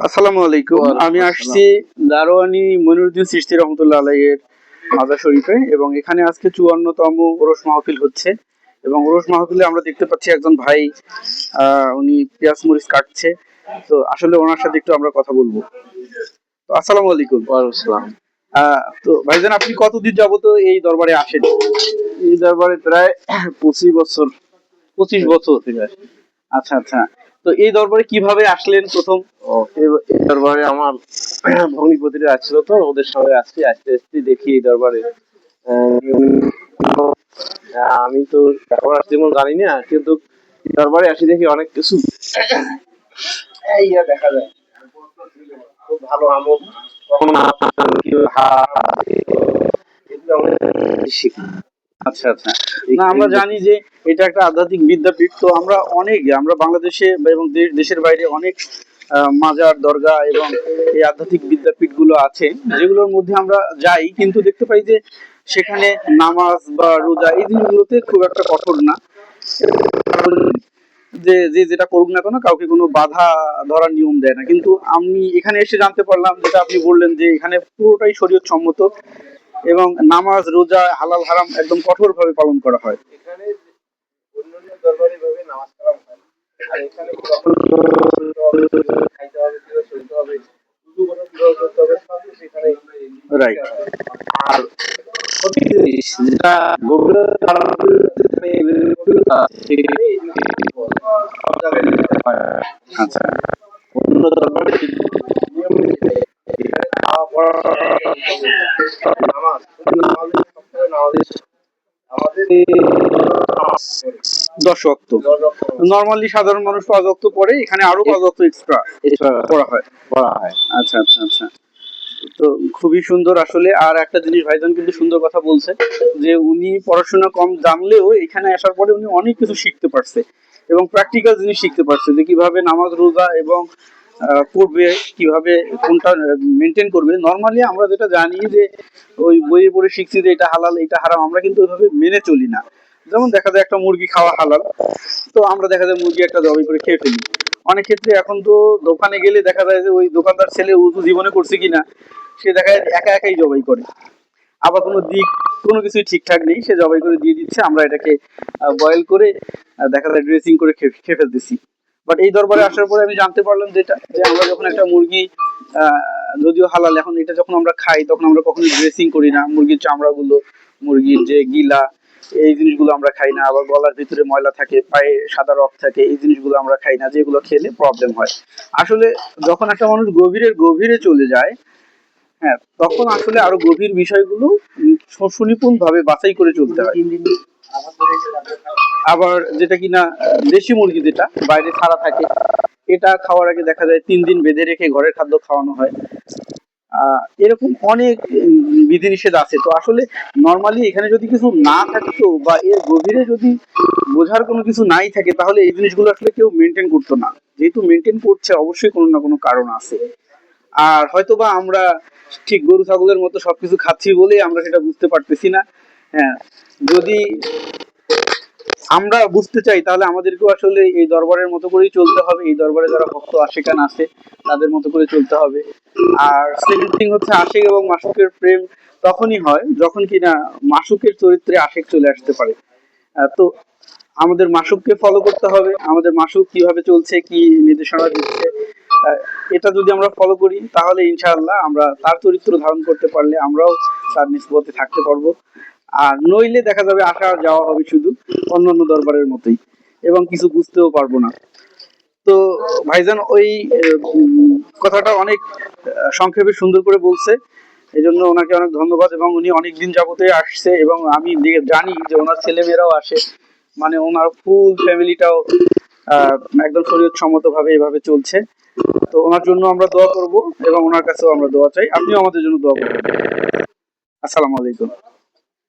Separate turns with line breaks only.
আসসালামু আলাইকুম। আমি আসছি দারোয়ানি মনিরুদ্দিন চিশতি রহমতুল্লাহ আলাইয়ের মাজার শরীফে, এবং এখানে আজকে 54তম ওরস মাহফিল হচ্ছে। এবং ওরস মাহফিলে আমরা দেখতে পাচ্ছি একজন ভাই, উনি পেঁয়াজ মরিচ কাটছে। তো আসলে ওনার সাথে একটু আমরা কথা বলবো। তো আসসালামু আলাইকুম।
ওয়ালাইকুম আসসালাম।
তো ভাইজান, আপনি কতদিন যাবত এই দরবারে আসেন?
এই দরবারে প্রায় 25 বছর।
25 বছর। আচ্ছা আচ্ছা। তো এই দরবারে কিভাবে আসলেন প্রথম?
এই দরবারে আমার ভগ্নিপতিরা আসছিল, তো ওদের সঙ্গে আসছি। আস্তে আস্তে দেখি এই দরবারে আমি তো এখন আসছি তেমন জানি না, কিন্তু দরবারে আসি দেখি অনেক কিছু দেখা যায়। খুব ভালো আমল শিখি।
আচ্ছা আচ্ছা। না, আমরা জানি যে এটা একটা আধ্যাত্মিক বিদ্যাপীঠ। তো আমরা বাংলাদেশে এবং দেশের বাইরে অনেক মাজার, দরগা এবং এই আধ্যাত্মিক বিদ্যাপীঠ গুলো আছে, যেগুলোর মধ্যে আমরা যাই, কিন্তু দেখতে পাই যে সেখানে নামাজ বা রোজা এই জিনিসগুলোতে খুব একটা কঠোর না। যে যে যেটা করুক না কেন, কাউকে কোনো বাধা ধরার নিয়ম দেয় না। কিন্তু আমি এখানে এসে জানতে পারলাম, যেটা আপনি বললেন, যে এখানে পুরোটাই শরীয়ত সম্মত এবং নামাজ, রোজা, হালাল হারাম একদম কঠোরভাবে পালন করা হয়।
এখানে অন্যান্য দরবারে ভাবে নামাজ কালাম হয়, আর এখানে খাইতে হবে, চলতে হবে, করতে হবে, সব কিছু এখানে।
রাইট।
আর সঠিক জিনিস যেটা
আচ্ছা।
অন্য দরবারে নিয়ম এখানে খাওয়া পড়া নামাজ আমাদের
10 ওয়াক্ত। নরমালি সাধারণ মানুষ 5 ওয়াক্ত পড়ে, এখানে আরো 5 ওয়াক্ত এক্সট্রা পড়া হয়। আচ্ছা আচ্ছা আচ্ছা। তো খুবই সুন্দর আসলে। আর একটা জিনিস ভাইজান কিন্তু সুন্দর কথা বলছে, যে উনি পড়াশোনা কম জানলেও এখানে আসার পরে উনি অনেক কিছু শিখতে পারছে এবং প্র্যাকটিক্যাল জিনিস শিখতে পারছে, যে কিভাবে নামাজ, রোজা এবং করবে, কিভাবে কোনটা মেনটেন করবে। নর্মালি আমরা যেটা জানি যে ওই বইয়ে পড়ে শিখছি যে এটা হালাল, এটা হারাম, আমরা কিন্তু ওইভাবে মেনে চলি না। যেমন দেখা যায় একটা মুরগি খাওয়া হালাল, তো আমরা দেখা যায় মুরগি একটা জবাই করে খেয়ে ফেলি। অনেক ক্ষেত্রে এখন তো দোকানে গেলে দেখা যায় যে ওই দোকানদার ছেলে উজু জীবনে করছে কিনা, সে দেখা যায় একা একাই জবাই করে। আবার কোনো কিছুই ঠিকঠাক নেই, সে জবাই করে দিয়ে দিচ্ছে, আমরা এটাকে বয়েল করে দেখা যায় ড্রেসিং করে খেয়ে ফেলতেছি। বাট এই দরবারে আসার পরে আমি জানতে পারলাম যেটা, যে আমরা যখন একটা মুরগি, যদিও হালাল, এখন এটা যখন আমরা খাই তখন আমরা কখনো ড্রেসিং করি না। মুরগির চামড়াগুলো, মুরগির যে গিলা, এই জিনিসগুলো আমরা খাই না। আবার গলার ভিতরে ময়লা থাকে, পায়ে সাদা রক থাকে, এই জিনিসগুলো আমরা খাই না, যেগুলো খেলে প্রবলেম হয়। আসলে যখন একটা মানুষ গভীরে চলে যায়, হ্যাঁ, তখন আসলে আরো গভীর বিষয়গুলো সুনিপুণ ভাবে বাছাই করে চলতে হয়। আবার যেটা কিনা দেশি মুরগি, যেটা বাইরে ছাড়া থাকে, এটা খাওয়ার আগে দেখা যায় 3 দিন বেঁধে রেখে ঘরের খাদ্য খাওয়ানো হয়। এরকম অনেক বিধিনিষেধ আছে। তো আসলে নর্মালি এখানে যদি কিছু না থাকতো, বা এর গভীরে যদি বোঝার কোনো কিছু নাই থাকে, তাহলে এই জিনিসগুলো আসলে কেউ মেনটেন করতো না। যেহেতু মেনটেন করছে, অবশ্যই কোনো না কোনো কারণ আছে। আর হয়তোবা আমরা ঠিক গরু ছাগলের মতো সবকিছু খাচ্ছি বলেই আমরা সেটা বুঝতে পারতেছি না। হ্যাঁ, যদি আমরা বুঝতে চাই, তাহলে আমাদেরকেও আসলে এই দরবারের মতো করেই চলতে হবে। এই দরবারে যারা ভক্ত আশিকান আছে, তাদের মতো করে চলতে হবে। আর সেকেন্ড থিং হচ্ছে, আশিক এবং মাসুকের প্রেম তখনই হয় যখন কিনা মাসুকের চরিত্রে আশিক চলে আসতে পারে। তো আমাদের মাসুককে ফলো করতে হবে। আমাদের মাসুক কিভাবে চলছে, কি নির্দেশনা দিচ্ছে, এটা যদি আমরা ফলো করি, তাহলে ইনশাআল্লাহ আমরা তার চরিত্র ধারণ করতে পারলে আমরাও তার নিসবতে থাকতে পারবো। আর নইলে দেখা যাবে আসা যাওয়া হবে শুধু অন্যান্য দরবারের মতোই, এবং কিছু বুঝতেও পারবো না। তো ভাইজান ওই কথাটা অনেক সংক্ষেপে সুন্দর করে বলছে, এই জন্য ওনাকে অনেক ধন্যবাদ। এবং উনি অনেক দিন যাবতে আসছে, এবং আমি জানি যে ওনার ছেলেমেয়েরাও আসে, মানে ওনার ফুল ফ্যামিলিটাও একদম শরীয়ত সম্মত ভাবে এভাবে চলছে। তো ওনার জন্য আমরা দোয়া করব, এবং ওনার কাছেও আমরা দোয়া চাই। আপনিও আমাদের জন্য দোয়া করবেন। আসসালামু আলাইকুম।